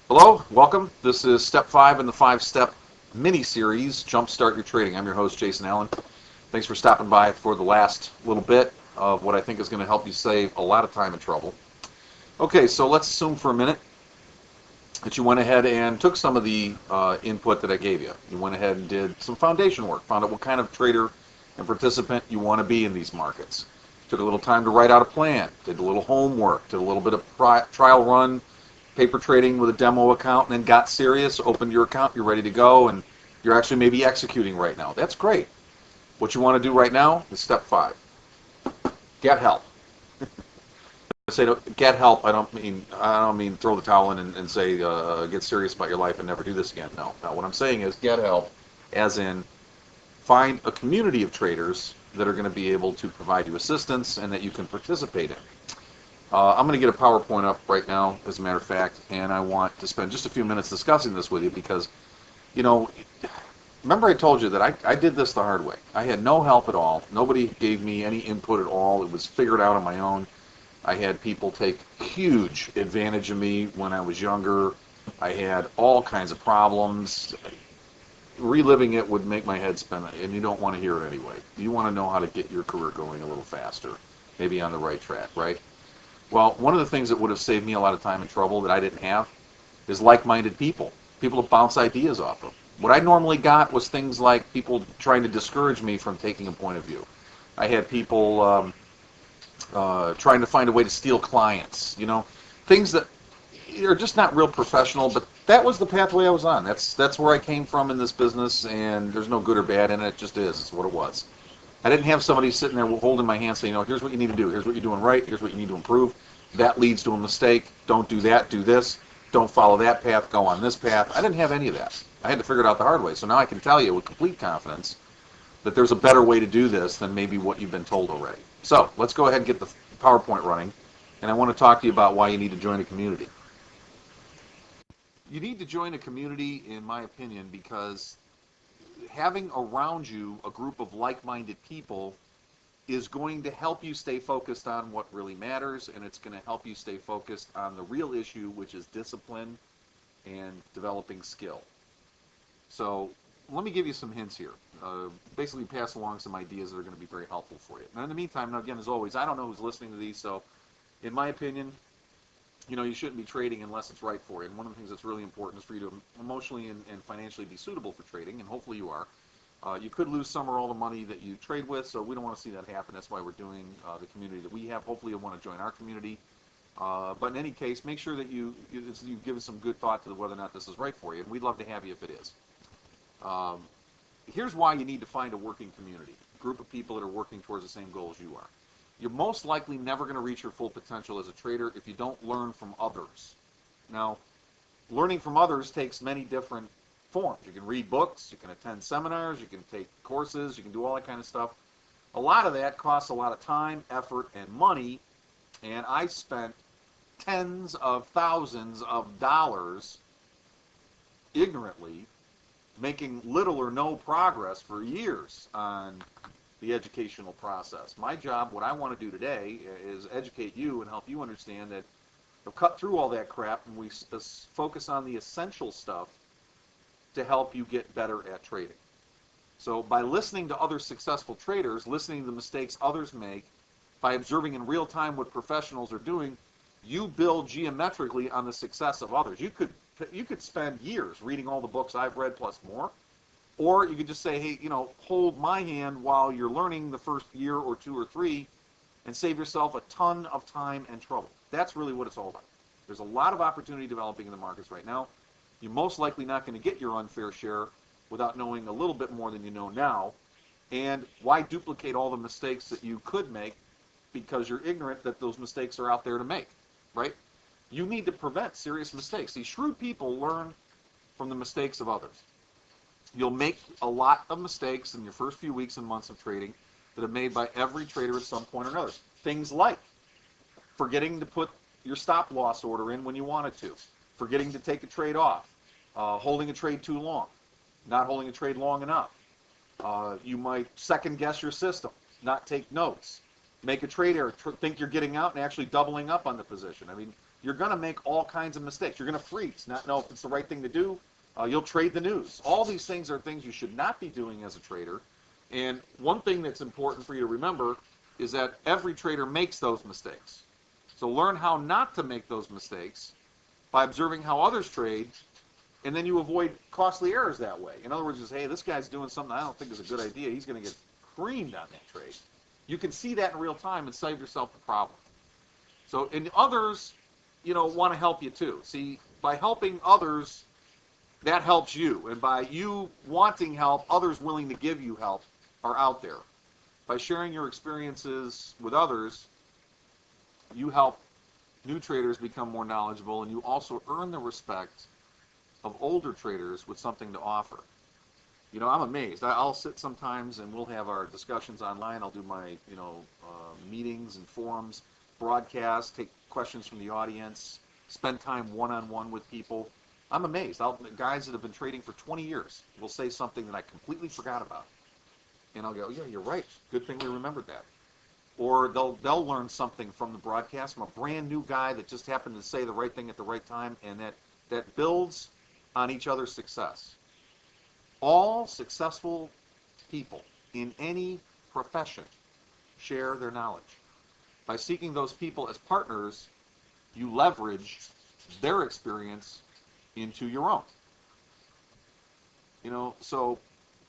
Hello, welcome. This is step 5 in the 5-step mini-series, Jumpstart Your Trading. I'm your host, Jason Allen. Thanks for stopping by for the last little bit of what I think is going to help you save a lot of time and trouble. Okay, so let's assume for a minute that you went ahead and took some of the input that I gave you. You went ahead and did some foundation work, found out what kind of trader and participant you want to be in these markets. Took a little time to write out a plan, did a little homework, did a little bit of trial run paper trading with a demo account, and then got serious, opened your account, you're ready to go, and you're actually maybe executing right now. That's great. What you want to do right now is step 5. Get help. I say get help. I don't mean throw the towel in and say get serious about your life and never do this again. No, no. What I'm saying is get help, as in find a community of traders that are going to be able to provide you assistance and that you can participate in. I'm going to get a PowerPoint up right now, as a matter of fact, and I want to spend just a few minutes discussing this with you because, you know, remember I told you that I did this the hard way. I had no help at all. Nobody gave me any input at all. It was figured out on my own. I had people take huge advantage of me when I was younger. I had all kinds of problems. Reliving it would make my head spin, and you don't want to hear it anyway. You want to know how to get your career going a little faster, maybe on the right track, right? Well, one of the things that would have saved me a lot of time and trouble that I didn't have is like-minded people, people to bounce ideas off of. What I normally got was things like people trying to discourage me from taking a point of view. I had people trying to find a way to steal clients, things that are just not real professional, but that was the pathway I was on. That's where I came from in this business, and there's no good or bad in it. It just is. It's what it was. I didn't have somebody sitting there holding my hand saying, here's what you need to do. Here's what you're doing right. Here's what you need to improve. That leads to a mistake. Don't do that. Do this. Don't follow that path. Go on this path. I didn't have any of that. I had to figure it out the hard way. So now I can tell you with complete confidence that there's a better way to do this than maybe what you've been told already. So let's go ahead and get the PowerPoint running. And I want to talk to you about why you need to join a community. You need to join a community, in my opinion, because having around you a group of like-minded people is going to help you stay focused on what really matters, and it's going to help you stay focused on the real issue, which is discipline and developing skill. So let me give you some hints here. Basically pass along some ideas that are going to be very helpful for you. Now, in the meantime, now again, as always, I don't know who's listening to these, so in my opinion, you shouldn't be trading unless it's right for you. And one of the things that's really important is for you to emotionally and financially be suitable for trading, and hopefully you are. You could lose some or all the money that you trade with, so we don't want to see that happen. That's why we're doing the community that we have. Hopefully you'll want to join our community. But in any case, make sure that you give us some good thought to whether or not this is right for you, and we'd love to have you if it is. Um, Here's why you need to find a working community, a group of people that are working towards the same goal as you are. You're most likely never going to reach your full potential as a trader if you don't learn from others. Now, learning from others takes many different forms. You can read books, you can attend seminars, you can take courses, you can do all that kind of stuff. A lot of that costs a lot of time, effort, and money, and I spent tens of thousands of dollars ignorantly making little or no progress for years on the educational process. My job, what I want to do today, is educate you and help you understand that we'll cut through all that crap and we focus on the essential stuff to help you get better at trading. So by listening to other successful traders, listening to the mistakes others make, by observing in real time what professionals are doing, you build geometrically on the success of others. You could spend years reading all the books I've read plus more, or you could just say, hey, hold my hand while you're learning the first year or two or three and save yourself a ton of time and trouble. That's really what it's all about. There's a lot of opportunity developing in the markets right now. You're most likely not going to get your unfair share without knowing a little bit more than you know now. And why duplicate all the mistakes that you could make because you're ignorant that those mistakes are out there to make, right? You need to prevent serious mistakes. These shrewd people learn from the mistakes of others. You'll make a lot of mistakes in your first few weeks and months of trading that are made by every trader at some point or another. Things like forgetting to put your stop loss order in when you wanted to, forgetting to take a trade off, holding a trade too long, not holding a trade long enough. You might second guess your system, not take notes, make a trade error, think you're getting out and actually doubling up on the position. I mean, you're going to make all kinds of mistakes. You're going to freeze, not know if it's the right thing to do. You'll trade the news. All these things are things you should not be doing as a trader. And one thing that's important for you to remember is that every trader makes those mistakes. So learn how not to make those mistakes by observing how others trade, and then you avoid costly errors that way. In other words, just, hey, this guy's doing something I don't think is a good idea. He's going to get creamed on that trade. You can see that in real time and save yourself the problem. So, and others, want to help you too. See, by helping others, that helps you. And by you wanting help, others willing to give you help are out there. By sharing your experiences with others, you help new traders become more knowledgeable, and you also earn the respect of older traders with something to offer. I'm amazed. I'll sit sometimes and we'll have our discussions online. I'll do my, meetings and forums, broadcasts, take questions from the audience, spend time one-on-one with people. I'm amazed. Guys that have been trading for 20 years will say something that I completely forgot about. And I'll go, yeah, you're right. Good thing we remembered that. Or they'll learn something from the broadcast from a brand new guy that just happened to say the right thing at the right time, and that builds on each other's success. All successful people in any profession share their knowledge. By seeking those people as partners, you leverage their experience into your own. So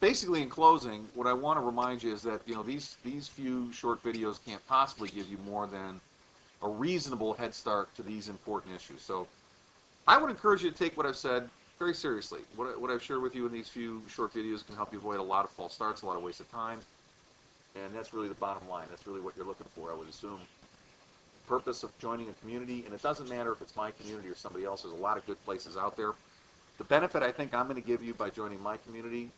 basically, in closing, what I want to remind you is that these few short videos can't possibly give you more than a reasonable head start to these important issues. So I would encourage you to take what I've said very seriously. What I've shared with you in these few short videos can help you avoid a lot of false starts, a lot of waste of time, and that's really the bottom line. That's really what you're looking for, I would assume. The purpose of joining a community, and it doesn't matter if it's my community or somebody else. There's a lot of good places out there. The benefit I think I'm going to give you by joining my community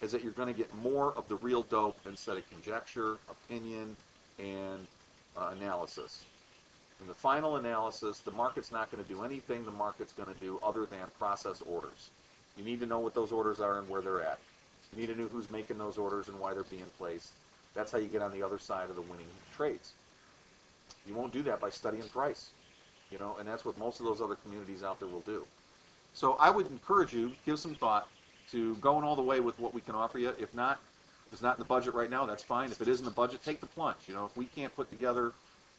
is that you're going to get more of the real dope instead of conjecture, opinion, and analysis. In the final analysis, the market's not going to do anything the market's going to do other than process orders. You need to know what those orders are and where they're at. You need to know who's making those orders and why they're being placed. That's how you get on the other side of the winning trades. You won't do that by studying price, and that's what most of those other communities out there will do. So I would encourage you, give some thought to going all the way with what we can offer you. If it's not in the budget right now, that's fine. If it is in the budget, take the plunge. If we can't put together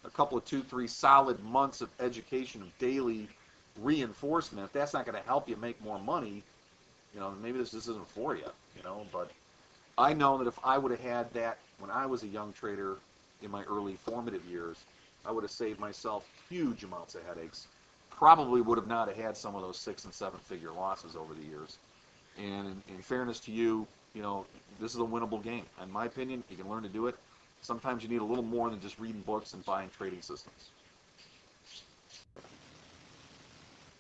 a couple of 2-3 solid months of education of daily reinforcement, if that's not going to help you make more money, maybe this isn't for you, but I know that if I would have had that when I was a young trader in my early formative years, I would have saved myself huge amounts of headaches. Probably would have not have had some of those 6- and 7-figure losses over the years. And in fairness to you, this is a winnable game. In my opinion, you can learn to do it. Sometimes you need a little more than just reading books and buying trading systems.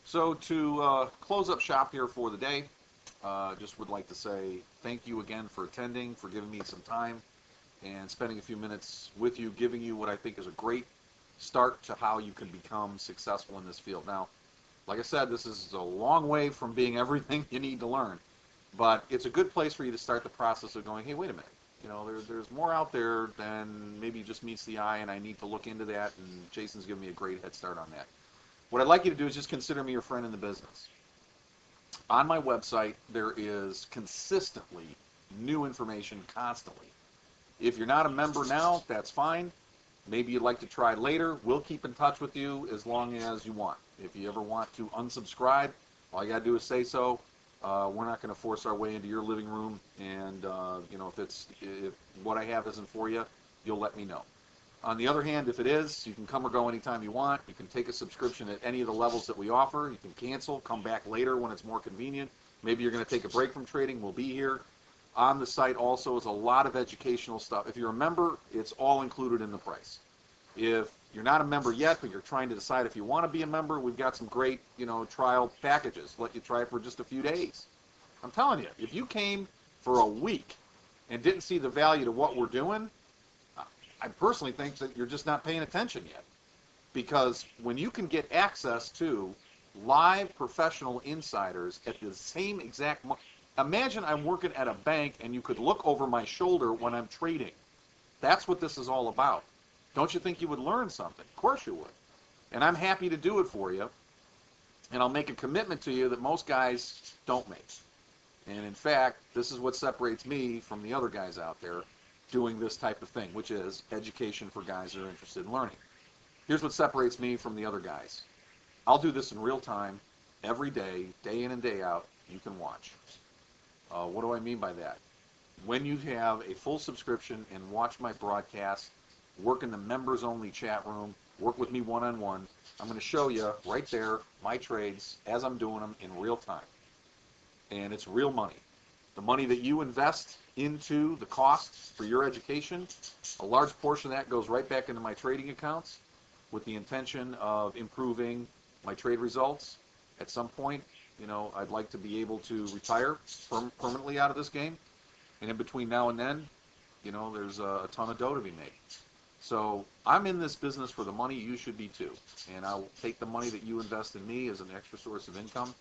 So to close up shop here for the day, just would like to say thank you again for attending, for giving me some time and spending a few minutes with you, giving you what I think is a great start to how you can become successful in this field. Now, like I said, this is a long way from being everything you need to learn, but it's a good place for you to start the process of going, hey, wait a minute. There's more out there than maybe just meets the eye, and I need to look into that, and Jason's given me a great head start on that. What I'd like you to do is just consider me your friend in the business. On my website, there is consistently new information constantly. If you're not a member now, that's fine. Maybe you'd like to try later. We'll keep in touch with you as long as you want. If you ever want to unsubscribe, all you got to do is say so. We're not going to force our way into your living room, and if what I have isn't for you, you'll let me know. On the other hand, if it is, you can come or go anytime you want. You can take a subscription at any of the levels that we offer. You can cancel, come back later when it's more convenient. Maybe you're going to take a break from trading. We'll be here. On the site also is a lot of educational stuff. If you're a member, it's all included in the price. If you're not a member yet, but you're trying to decide if you want to be a member, we've got some great, trial packages. Let you try it for just a few days. I'm telling you, if you came for a week and didn't see the value to what we're doing, I personally think that you're just not paying attention yet. Because when you can get access to live professional insiders at the same exact moment, imagine I'm working at a bank and you could look over my shoulder when I'm trading. That's what this is all about. Don't you think you would learn something? Of course you would. And I'm happy to do it for you. And I'll make a commitment to you that most guys don't make. And in fact, this is what separates me from the other guys out there doing this type of thing, which is education for guys that are interested in learning. Here's what separates me from the other guys. I'll do this in real time, every day, day in and day out. You can watch. What do I mean by that? When you have a full subscription and watch my broadcast, work in the members-only chat room, work with me one-on-one, I'm going to show you right there my trades as I'm doing them in real time. And it's real money. The money that you invest into the costs for your education, a large portion of that goes right back into my trading accounts with the intention of improving my trade results. At some point, I'd like to be able to retire permanently out of this game. And in between now and then, there's a ton of dough to be made. So I'm in this business for the money. You should be too. And I'll take the money that you invest in me as an extra source of income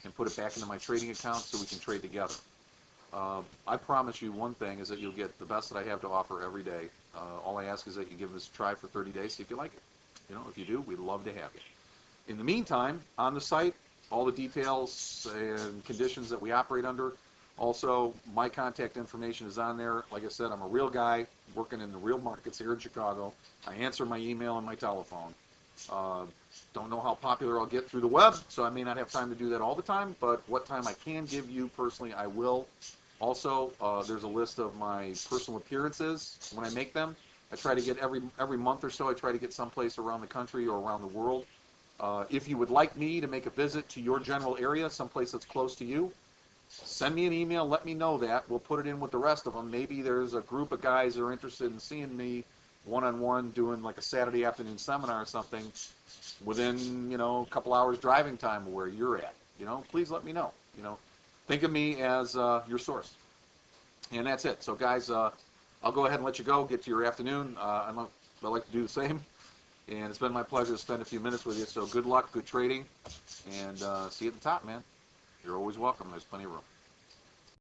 and put it back into my trading account so we can trade together. I promise you one thing is that you'll get the best that I have to offer every day. All I ask is that you give this a try for 30 days, see if you like it. If you do, we'd love to have you. In the meantime, on the site, all the details and conditions that we operate under. Also, my contact information is on there. Like I said, I'm a real guy working in the real markets here in Chicago. I answer my email and my telephone. Don't know how popular I'll get through the web, so I may not have time to do that all the time, but what time I can give you personally, I will. Also, there's a list of my personal appearances when I make them. I try to get every month or so, I try to get someplace around the country or around the world. If you would like me to make a visit to your general area, someplace that's close to you, send me an email, let me know that. We'll put it in with the rest of them. Maybe there's a group of guys that are interested in seeing me one-on-one doing like a Saturday afternoon seminar or something within, a couple hours driving time of where you're at. Please let me know. Think of me as your source. And that's it. So guys, I'll go ahead and let you go, get to your afternoon. I'd like to do the same. And it's been my pleasure to spend a few minutes with you. So good luck, good trading, and see you at the top, man. You're always welcome. There's plenty of room.